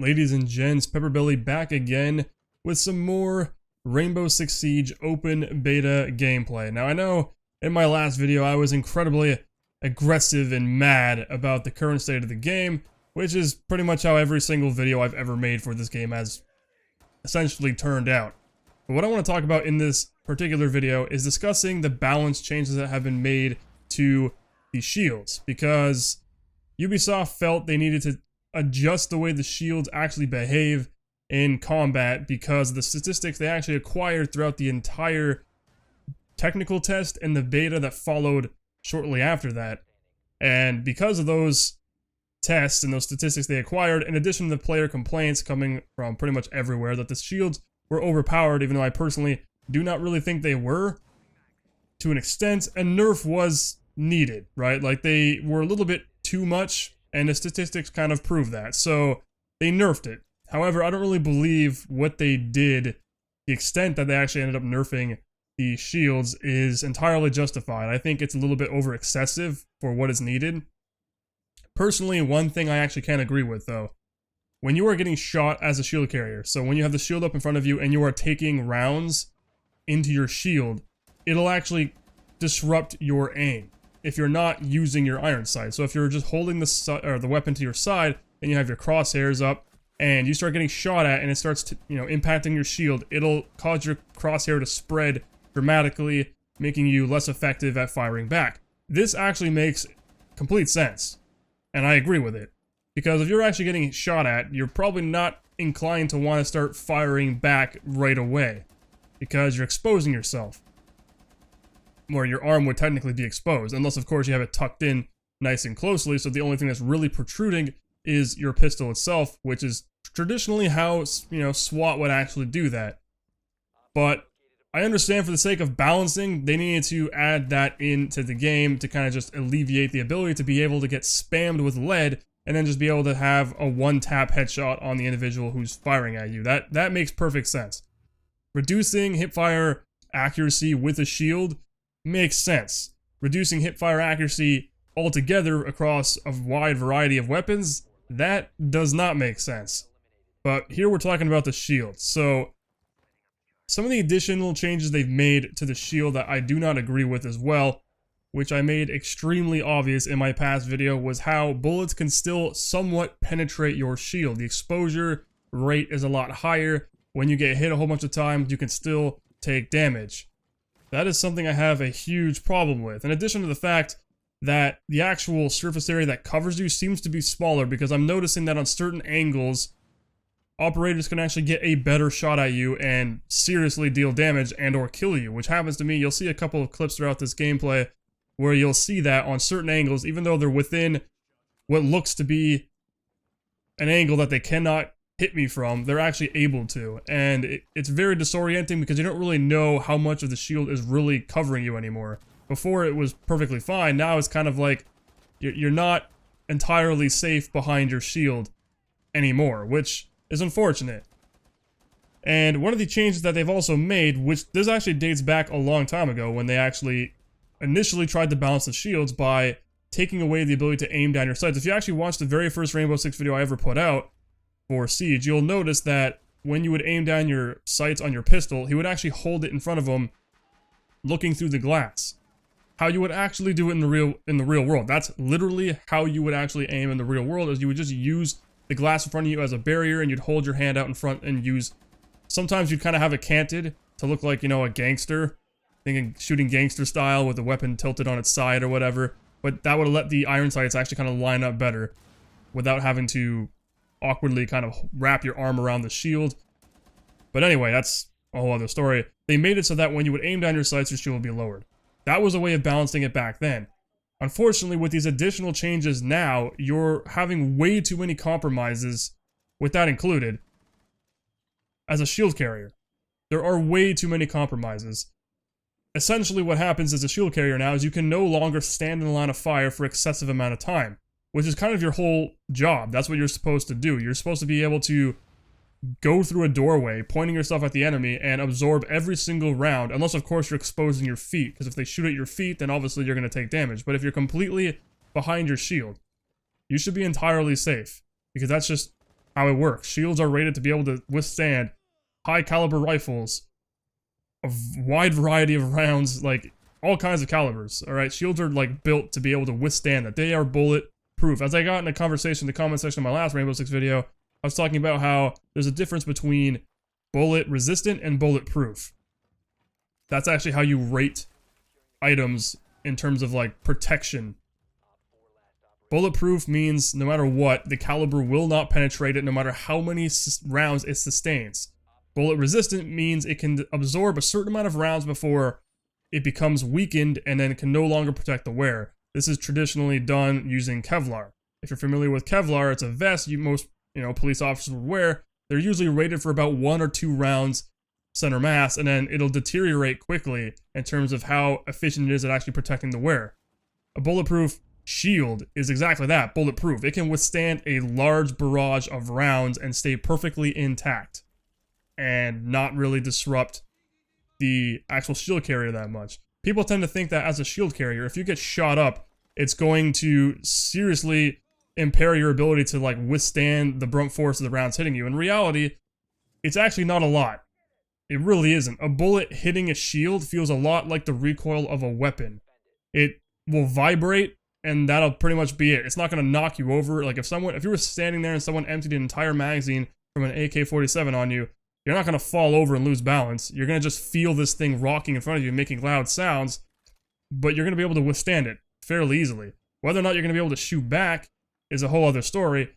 Ladies and gents, PepperBelly back again with some more Rainbow Six Siege open beta gameplay. Now I know in my last video I was incredibly aggressive and mad about the current state of the game, which is pretty much how every single video I've ever made for this game has essentially turned out. But what I want to talk about in this particular video is discussing the balance changes that have been made to the shields, because Ubisoft felt they needed to adjust the way the shields actually behave in combat because of the statistics they actually acquired throughout the entire technical test and the beta that followed shortly after that. And because of those tests and those statistics they acquired, in addition to the player complaints coming from pretty much everywhere that the shields were overpowered, even though I personally do not really think they were, to an extent, a nerf was needed, right? Like, they were a little bit too much, and the statistics kind of prove that. So they nerfed it. However, I don't really believe what they did, the extent that they actually ended up nerfing the shields, is entirely justified. I think it's a little bit over excessive for what is needed. Personally, one thing I actually can't agree with, though, when you are getting shot as a shield carrier, so when you have the shield up in front of you and you are taking rounds into your shield, it'll actually disrupt your aim if you're not using your iron sight. So if you're just holding the weapon to your side and you have your crosshairs up and you start getting shot at and it starts to, impacting your shield, it'll cause your crosshair to spread dramatically, making you less effective at firing back. This actually makes complete sense, and I agree with it, because if you're actually getting shot at, you're probably not inclined to want to start firing back right away, because you're exposing yourself. Or your arm would technically be exposed, unless of course you have it tucked in nice and closely, so the only thing that's really protruding is your pistol itself, which is traditionally how, SWAT would actually do that. But I understand, for the sake of balancing, they needed to add that into the game to kind of just alleviate the ability to be able to get spammed with lead and then just be able to have a one-tap headshot on the individual who's firing at you. That makes perfect sense. Reducing hipfire accuracy with a shield makes sense. Reducing hipfire accuracy altogether across a wide variety of weapons, that does not make sense. But here we're talking about the shield. So some of the additional changes they've made to the shield that I do not agree with as well, which I made extremely obvious in my past video, was how bullets can still somewhat penetrate your shield. The exposure rate is a lot higher. When you get hit a whole bunch of times, you can still take damage. That is something I have a huge problem with, in addition to the fact that the actual surface area that covers you seems to be smaller, because I'm noticing that on certain angles, operators can actually get a better shot at you and seriously deal damage and or kill you, which happens to me. You'll see a couple of clips throughout this gameplay where you'll see that on certain angles, even though they're within what looks to be an angle that they cannot hit me from, they're actually able to. And it's very disorienting, because you don't really know how much of the shield is really covering you anymore. Before it was perfectly fine, now it's kind of like you're not entirely safe behind your shield anymore, which is unfortunate. And one of the changes that they've also made, which this actually dates back a long time ago, when they actually initially tried to balance the shields by taking away the ability to aim down your sights. If you actually watched the very first Rainbow Six video I ever put out for Siege, you'll notice that when you would aim down your sights on your pistol, he would actually hold it in front of him looking through the glass. How you would actually do it in the real world. That's literally how you would actually aim in the real world, is you would just use the glass in front of you as a barrier, and you'd hold your hand out in front and use, sometimes you'd kind of have it canted to look like, a gangster, thinking shooting gangster style with the weapon tilted on its side or whatever, but that would let the iron sights actually kind of line up better without having to awkwardly kind of wrap your arm around the shield. But anyway, that's a whole other story. They made it so that when you would aim down your sights, your shield would be lowered. That was a way of balancing it back then. Unfortunately, with these additional changes now, you're having way too many compromises, with that included, as a shield carrier. There are way too many compromises. Essentially what happens as a shield carrier now is you can no longer stand in the line of fire for excessive amount of time, which is kind of your whole job. That's what you're supposed to do. You're supposed to be able to go through a doorway, pointing yourself at the enemy, and absorb every single round, unless of course you're exposing your feet, because if they shoot at your feet, then obviously you're going to take damage. But if you're completely behind your shield, you should be entirely safe, because that's just how it works. Shields are rated to be able to withstand high caliber rifles, a wide variety of rounds, like all kinds of calibers. All right, shields are like built to be able to withstand that. They are bulletproof. As I got in a conversation in the comment section of my last Rainbow Six video, I was talking about how there's a difference between bullet resistant and bulletproof. That's actually how you rate items in terms of like protection. Bulletproof means no matter what, the caliber will not penetrate it no matter how many rounds it sustains. Bullet resistant means it can absorb a certain amount of rounds before it becomes weakened and then can no longer protect the wearer. This is traditionally done using Kevlar. If you're familiar with Kevlar, it's a vest most police officers would wear. They're usually rated for about 1 or 2 rounds center mass, and then it'll deteriorate quickly in terms of how efficient it is at actually protecting the wearer. A bulletproof shield is exactly that, bulletproof. It can withstand a large barrage of rounds and stay perfectly intact and not really disrupt the actual shield carrier that much. People tend to think that as a shield carrier, if you get shot up, it's going to seriously impair your ability to like withstand the brunt force of the rounds hitting you. In reality, it's actually not a lot. It really isn't. A bullet hitting a shield feels a lot like the recoil of a weapon. It will vibrate, and that'll pretty much be it. It's not going to knock you over. Like if you were standing there and someone emptied an entire magazine from an AK-47 on you, you're not going to fall over and lose balance. You're going to just feel this thing rocking in front of you, making loud sounds, but you're going to be able to withstand it fairly easily. Whether or not you're going to be able to shoot back is a whole other story.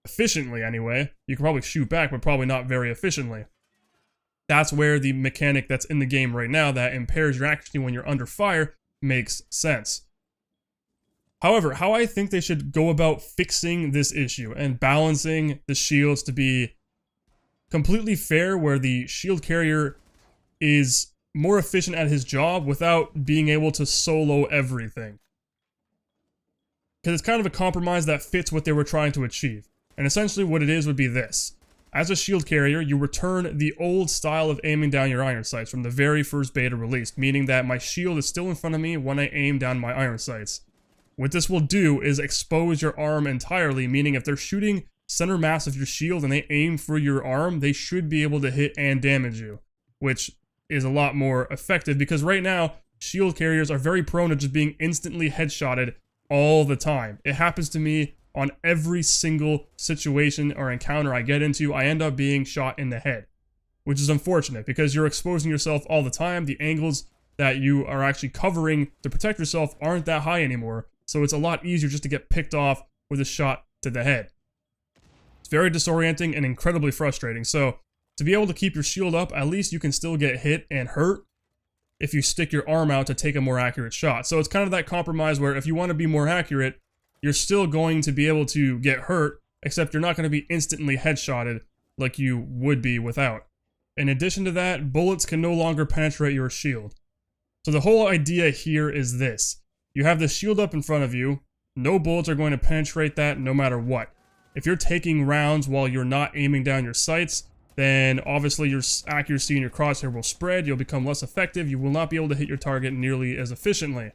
Efficiently, anyway. You can probably shoot back, but probably not very efficiently. That's where the mechanic that's in the game right now that impairs your accuracy when you're under fire makes sense. However, how I think they should go about fixing this issue and balancing the shields to be completely fair, where the shield carrier is more efficient at his job without being able to solo everything. Because it's kind of a compromise that fits what they were trying to achieve. And essentially what it is would be this. As a shield carrier, you return the old style of aiming down your iron sights from the very first beta release, meaning that my shield is still in front of me when I aim down my iron sights. What this will do is expose your arm entirely, meaning if they're shooting center mass of your shield and they aim for your arm, they should be able to hit and damage you, which is a lot more effective because right now, shield carriers are very prone to just being instantly headshotted all the time. It happens to me on every single situation or encounter I get into. I end up being shot in the head, which is unfortunate because you're exposing yourself all the time. The angles that you are actually covering to protect yourself aren't that high anymore, so it's a lot easier just to get picked off with a shot to the head. It's very disorienting and incredibly frustrating. So to be able to keep your shield up, at least you can still get hit and hurt if you stick your arm out to take a more accurate shot. So it's kind of that compromise where if you want to be more accurate, you're still going to be able to get hurt, except you're not going to be instantly headshotted like you would be without. In addition to that, bullets can no longer penetrate your shield. So the whole idea here is this. You have the shield up in front of you. No bullets are going to penetrate that no matter what. If you're taking rounds while you're not aiming down your sights, then obviously your accuracy in your crosshair will spread. You'll become less effective. You will not be able to hit your target nearly as efficiently.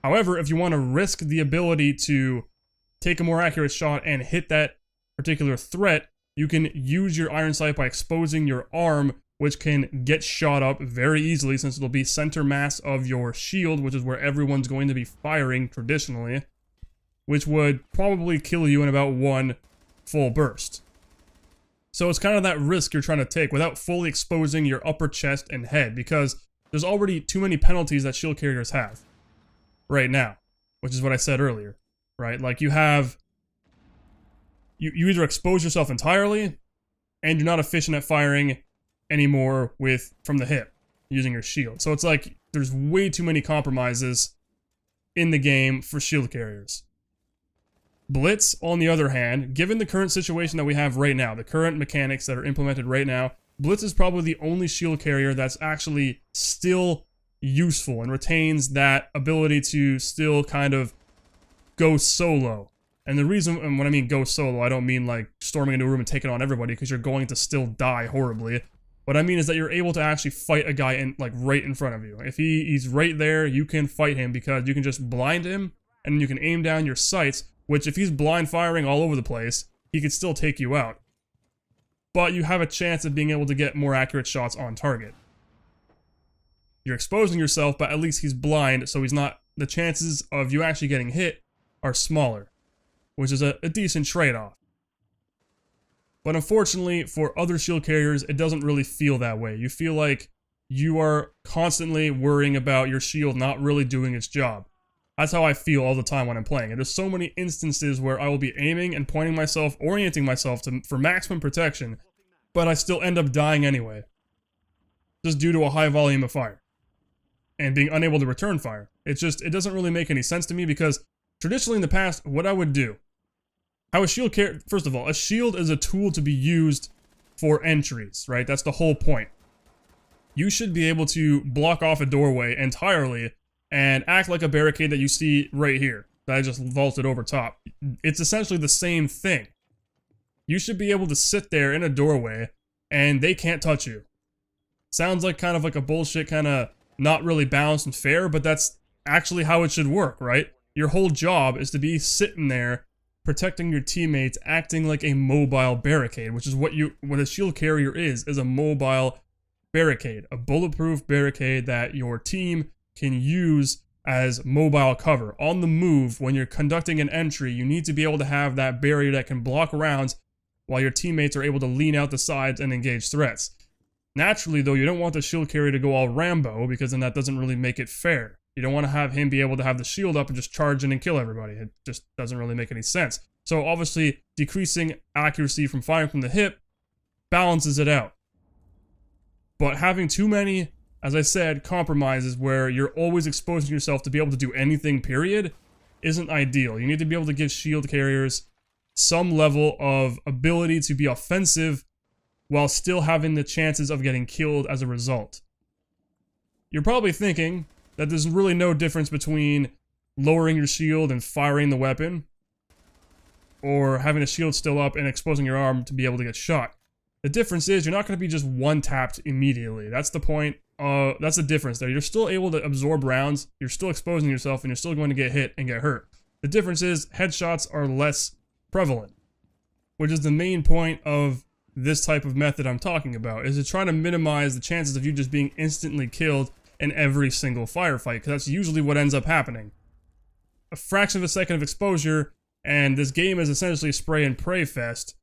However, if you want to risk the ability to take a more accurate shot and hit that particular threat, you can use your iron sight by exposing your arm, which can get shot up very easily since it'll be center mass of your shield, which is where everyone's going to be firing traditionally, which would probably kill you in about 1 full burst. So it's kind of that risk you're trying to take without fully exposing your upper chest and head, because there's already too many penalties that shield carriers have right now, which is what I said earlier, right? Like you either expose yourself entirely and you're not efficient at firing anymore from the hip using your shield. So it's like there's way too many compromises in the game for shield carriers. Blitz, on the other hand, given the current situation that we have right now, the current mechanics that are implemented right now, Blitz is probably the only shield carrier that's actually still useful and retains that ability to still kind of go solo. And the reason, and when I mean go solo, I don't mean like storming into a room and taking on everybody, because you're going to still die horribly. What I mean is that you're able to actually fight a guy right in front of you. If he's right there, you can fight him because you can just blind him and you can aim down your sights, which if he's blind firing all over the place, he could still take you out. But you have a chance of being able to get more accurate shots on target. You're exposing yourself, but at least he's blind, so he's not. The chances of you actually getting hit are smaller, which is a decent trade-off. But unfortunately, for other shield carriers, it doesn't really feel that way. You feel like you are constantly worrying about your shield not really doing its job. That's how I feel all the time when I'm playing. And there's so many instances where I will be aiming and pointing myself, orienting myself for maximum protection, but I still end up dying anyway. Just due to a high volume of fire. And being unable to return fire. It doesn't really make any sense to me, because traditionally in the past, what I would do, how a shield carrier, first of all, a shield is a tool to be used for entries, right? That's the whole point. You should be able to block off a doorway entirely and act like a barricade that you see right here, that I just vaulted over top. It's essentially the same thing. You should be able to sit there in a doorway and they can't touch you. Sounds like kind of like a bullshit, kind of not really balanced and fair, but that's actually how it should work, right? Your whole job is to be sitting there protecting your teammates, acting like a mobile barricade, which is what a shield carrier is a mobile barricade, a bulletproof barricade that your team can use as mobile cover. On the move, when you're conducting an entry, you need to be able to have that barrier that can block rounds while your teammates are able to lean out the sides and engage threats. Naturally, though, you don't want the shield carrier to go all Rambo, because then that doesn't really make it fair. You don't want to have him be able to have the shield up and just charge in and kill everybody. It just doesn't really make any sense. So obviously, decreasing accuracy from firing from the hip balances it out. But having too many, as I said, compromises where you're always exposing yourself to be able to do anything, period, isn't ideal. You need to be able to give shield carriers some level of ability to be offensive while still having the chances of getting killed as a result. You're probably thinking that there's really no difference between lowering your shield and firing the weapon, or having the shield still up and exposing your arm to be able to get shot. The difference is you're not going to be just one-tapped immediately. That's the point. That's the difference there. You're still able to absorb rounds, you're still exposing yourself, and you're still going to get hit and get hurt. The difference is headshots are less prevalent, which is the main point of this type of method I'm talking about, is to try to minimize the chances of you just being instantly killed in every single firefight, because that's usually what ends up happening. A fraction of a second of exposure, and this game is essentially a spray and pray fest,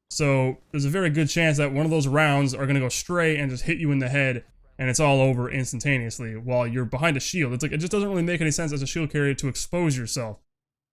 so there's a very good chance that one of those rounds are going to go stray and just hit you in the head, and it's all over instantaneously while you're behind a shield. It's like, it just doesn't really make any sense as a shield carrier to expose yourself.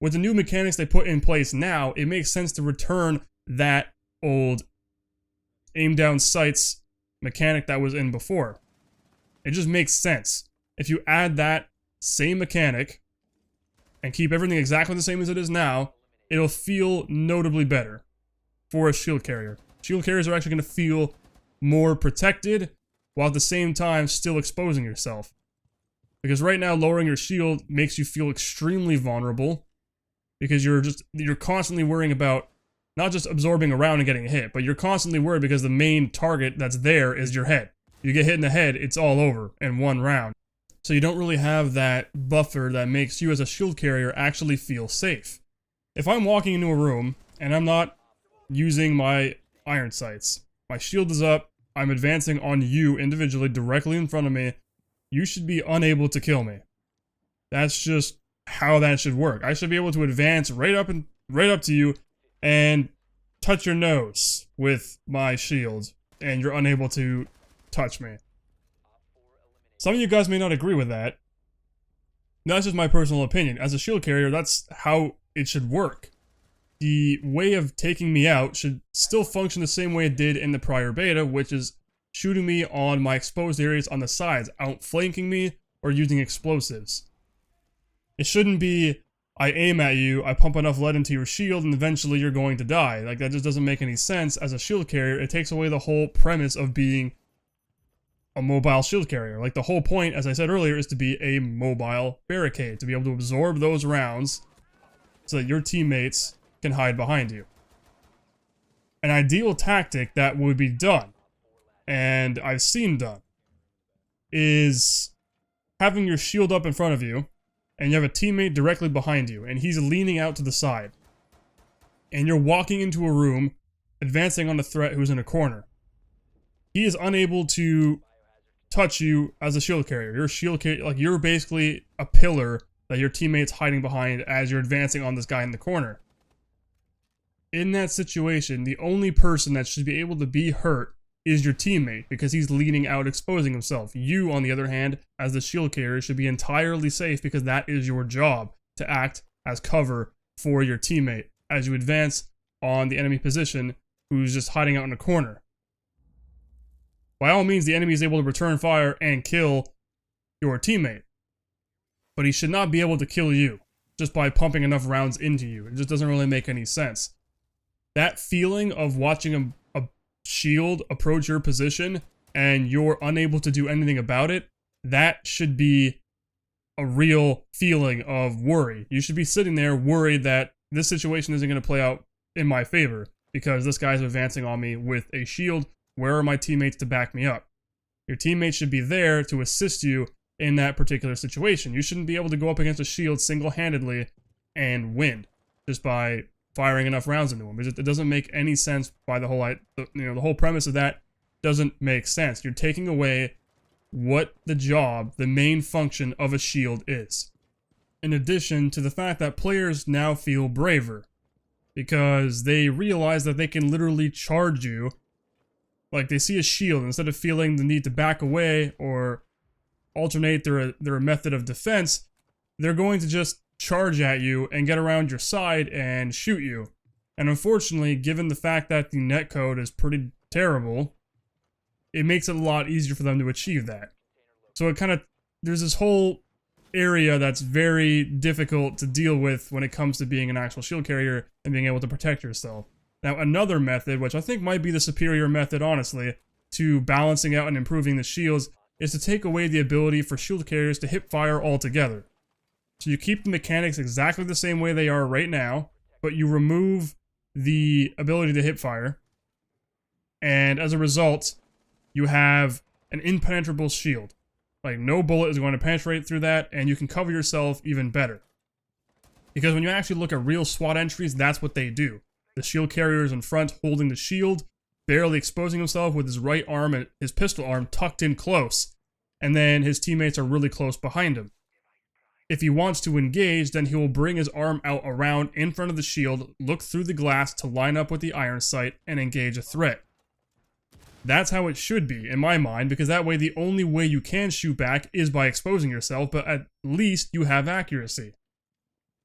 With the new mechanics they put in place now, it makes sense to return that old aim down sights mechanic that was in before. It just makes sense. If you add that same mechanic and keep everything exactly the same as it is now, it'll feel notably better for a shield carrier. Shield carriers are actually going to feel more protected while at the same time still exposing yourself. Because right now, lowering your shield makes you feel extremely vulnerable, because you're constantly worrying about not just absorbing a round and getting hit, but you're constantly worried because the main target that's there is your head. You get hit in the head, it's all over in one round. So you don't really have that buffer that makes you as a shield carrier actually feel safe. If I'm walking into a room and I'm not using my iron sights, my shield is up, I'm advancing on you individually directly in front of me, you should be unable to kill me. That's just how that should work. I should be able to advance right up to you and touch your nose with my shield, and you're unable to touch me. Some of you guys may not agree with that. That's just my personal opinion. As a shield carrier, that's how it should work. The way of taking me out should still function the same way it did in the prior beta, which is shooting me on my exposed areas on the sides, outflanking me, or using explosives. It shouldn't be, I aim at you, I pump enough lead into your shield, and eventually you're going to die. Like, that just doesn't make any sense as a shield carrier. It takes away the whole premise of being a mobile shield carrier. Like, the whole point, as I said earlier, is to be a mobile barricade, to be able to absorb those rounds so that your teammates can hide behind you. An ideal tactic that would be done, and I've seen done, is having your shield up in front of you, and you have a teammate directly behind you, and he's leaning out to the side. and you're walking into a room, advancing on a threat who's in a corner. He is unable to touch you as a shield carrier. You're a shield carrier, like you're basically a pillar that your teammate's hiding behind as you're advancing on this guy in the corner. In that situation, the only person that should be able to be hurt is your teammate, because he's leaning out, exposing himself. You, on the other hand, as the shield carrier, should be entirely safe, because that is your job, to act as cover for your teammate as you advance on the enemy position who's just hiding out in a corner. By all means, the enemy is able to return fire and kill your teammate, but he should not be able to kill you just by pumping enough rounds into you. It just doesn't really make any sense. That feeling of watching a shield approach your position and you're unable to do anything about it, that should be a real feeling of worry. You should be sitting there worried that this situation isn't going to play out in my favor because this guy's advancing on me with a shield. Where are my teammates to back me up? Your teammates should be there to assist you in that particular situation. You shouldn't be able to go up against a shield single-handedly and win just by firing enough rounds into him. It doesn't make any sense. By the whole premise of that doesn't make sense. You're taking away what the main function of a shield is. In addition to the fact that players now feel braver because they realize that they can literally charge you. Like, they see a shield, instead of feeling the need to back away or alternate their method of defense, they're going to just charge at you and get around your side and shoot you. And unfortunately, given the fact that the netcode is pretty terrible, it makes it a lot easier for them to achieve that. So there's this whole area that's very difficult to deal with when it comes to being an actual shield carrier and being able to protect yourself. Now, another method, which I think might be the superior method, honestly, to balancing out and improving the shields, is to take away the ability for shield carriers to hip fire altogether. So you keep the mechanics exactly the same way they are right now, but you remove the ability to hip fire, and as a result, you have an impenetrable shield. Like, no bullet is going to penetrate through that, and you can cover yourself even better. Because when you actually look at real SWAT entries, that's what they do. The shield carrier is in front holding the shield, barely exposing himself with his right arm and his pistol arm tucked in close, and then his teammates are really close behind him. If he wants to engage, then he will bring his arm out around in front of the shield, look through the glass to line up with the iron sight, and engage a threat. That's how it should be, in my mind, because that way the only way you can shoot back is by exposing yourself, but at least you have accuracy.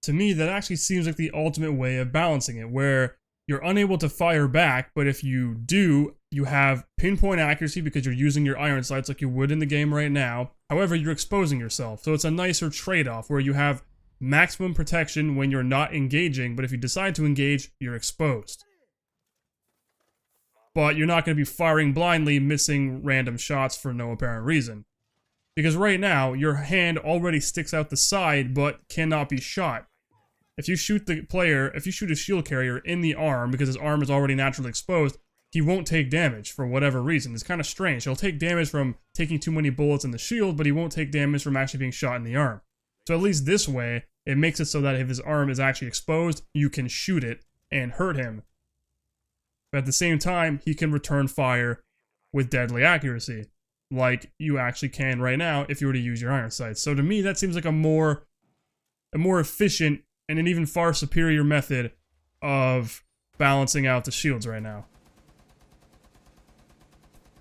To me, that actually seems like the ultimate way of balancing it, where you're unable to fire back, but if you do, you have pinpoint accuracy because you're using your iron sights like you would in the game right now. However, you're exposing yourself, so it's a nicer trade-off where you have maximum protection when you're not engaging, but if you decide to engage, you're exposed. But you're not going to be firing blindly, missing random shots for no apparent reason. Because right now, your hand already sticks out the side, but cannot be shot. If you shoot a shield carrier in the arm, because his arm is already naturally exposed, he won't take damage for whatever reason. It's kind of strange. He'll take damage from taking too many bullets in the shield, but he won't take damage from actually being shot in the arm. So at least this way, it makes it so that if his arm is actually exposed, you can shoot it and hurt him. But at the same time, he can return fire with deadly accuracy, like you actually can right now if you were to use your iron sights. So to me, that seems like a more efficient and an even far superior method of balancing out the shields right now.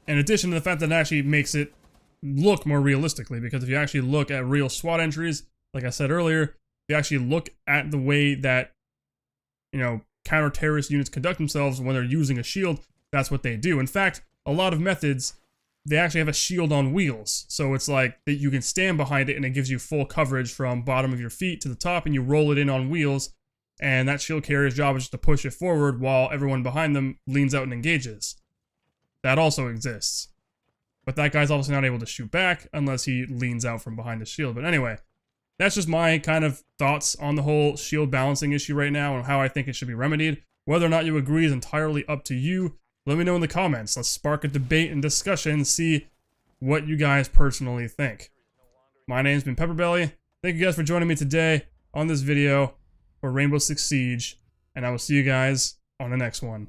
In addition to the fact that it actually makes it look more realistically, because if you actually look at real SWAT entries, like I said earlier, if you actually look at the way that, counter-terrorist units conduct themselves when they're using a shield, that's what they do. In fact, a lot of methods, they actually have a shield on wheels. So it's like that you can stand behind it and it gives you full coverage from bottom of your feet to the top, and you roll it in on wheels, and that shield carrier's job is just to push it forward while everyone behind them leans out and engages. That also exists. But that guy's obviously not able to shoot back unless he leans out from behind the shield. But anyway, that's just my kind of thoughts on the whole shield balancing issue right now and how I think it should be remedied. Whether or not you agree is entirely up to you. Let me know in the comments. Let's spark a debate and discussion and see what you guys personally think. My name's been PepperBelly. Thank you guys for joining me today on this video for Rainbow Six Siege. and I will see you guys on the next one.